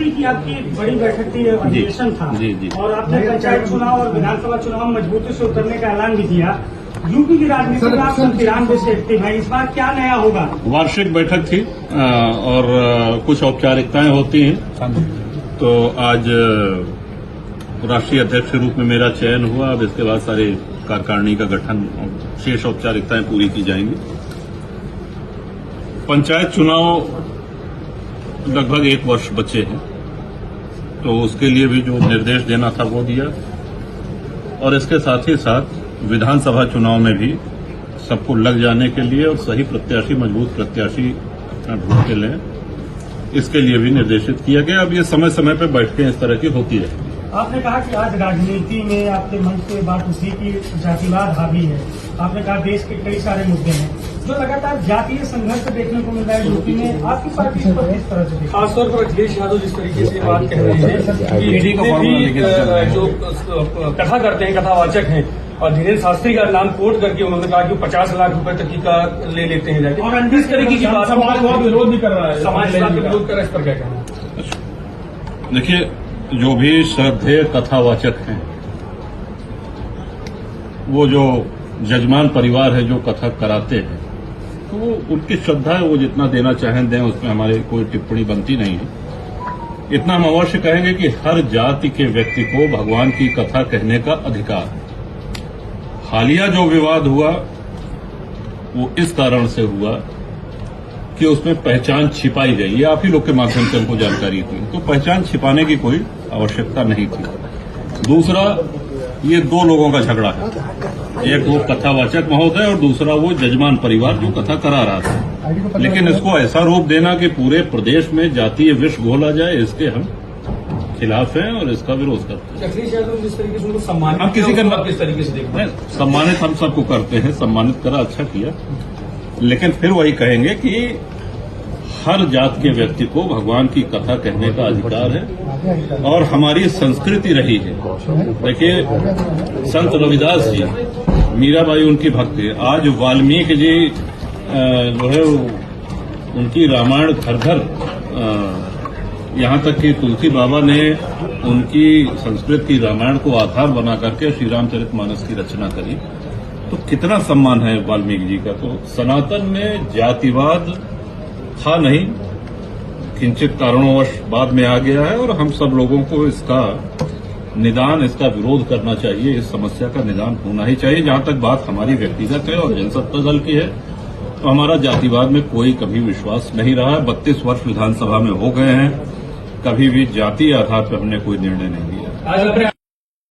Party की आपकी बड़ी बैठक थी, अधिवेशन था जी। और आपने पंचायत चुनाव और विधानसभा चुनाव में मजबूती से उतरने का ऐलान भी किया। यूपी की राजनीति में आप 93 से एक्टिव हैं, इस बार क्या नया होगा? वार्षिक बैठक थी और कुछ औपचारिकताएं होती हैं, तो आज राष्ट्रीय अध्यक्ष के रूप में मेरा चयन हुआ। अब इसके बाद सारी कार्यकारिणी का गठन और शेष औपचारिकताएं पूरी की जाएंगी। पंचायत चुनाव लगभग 1 वर्ष बचे हैं, तो उसके लिए भी जो निर्देश देना था वो दिया, और इसके साथ ही साथ विधानसभा चुनाव में भी सबको लग जाने के लिए और सही प्रत्याशी, मजबूत प्रत्याशी अपना ढूंढ के लें, इसके लिए भी निर्देशित किया गया। अब ये समय समय पर बैठकें इस तरह की होती है। आपने कहा कि आज राजनीति में आपके मंच पे बात उसी की जातिवाद हावी है। आपने कहा देश के कई सारे मुद्दे हैं जो लगातार जातीय संघर्ष देखने को मिल रहा है यूपी में, आपकी पार्टी इस पर किस तरह से? खासतौर पर अखिलेश यादव जिस तरीके से बात कह रहे हैं कि जितने भी जो कथा करते हैं, कथावाचक हैं, और धीरेन्द्र शास्त्री का नाम कोट करके उन्होंने कहा कि 50 लाख रुपए तक की का ले लेते हैं जाके, और इस तरीके की बात समाजवाद विरोध भी कर रहा है, समाजवाद का विरोध कर रहा है, इस पर क्या कहना? देखिए, जो भी श्रद्धेय कथावाचक हैं, वो जो जजमान परिवार है जो कथा कराते हैं, तो वो उनकी श्रद्धा है, वो जितना देना चाहें दें, उसमें हमारी कोई टिप्पणी बनती नहीं है। इतना हम अवश्य कहेंगे कि हर जाति के व्यक्ति को भगवान की कथा कहने का अधिकार है। हालिया जो विवाद हुआ वो इस कारण से हुआ कि उसमें पहचान छिपाई गई। ये आप ही लोग के माध्यम से हमको जानकारी थी, तो पहचान छिपाने की कोई आवश्यकता नहीं थी। दूसरा, ये 2 लोगों का झगड़ा है, एक वो कथावाचक महोदय और दूसरा वो जजमान परिवार जो कथा करा रहा था। लेकिन इसको ऐसा रूप देना कि पूरे प्रदेश में जातीय विष घोला जाए, इसके हम खिलाफ हैं और इसका विरोध करते हैं। अखिलेश यादव जिस तरीके से उनको सम्मानित, हम किसी का किस तरीके से देखते हैं? सम्मानित हम सबको करते हैं, सम्मानित करा, अच्छा किया, लेकिन फिर वही कहेंगे कि हर जात के व्यक्ति को भगवान की कथा कहने का अधिकार है और हमारी संस्कृति रही है। देखिए, संत रविदास जी, मीराबाई उनकी भक्त है। आज वाल्मीकि जी जो है उनकी रामायण घर घर, यहाँ तक कि तुलसी बाबा ने उनकी संस्कृत की रामायण को आधार बना करके श्री रामचरितमानस की रचना करी। तो कितना सम्मान है वाल्मीकि जी का। तो सनातन में जातिवाद था नहीं, किंचित कारणोंवश बाद में आ गया है, और हम सब लोगों को इसका निदान, इसका विरोध करना चाहिए। इस समस्या का निदान होना ही चाहिए। जहां तक बात हमारी व्यक्तिगत है और जनसत्ता दल की है, तो हमारा जातिवाद में कोई कभी विश्वास नहीं रहा है। 32 वर्ष विधानसभा में हो गए हैं, कभी भी जातीय आधार पर हमने कोई निर्णय नहीं लिया।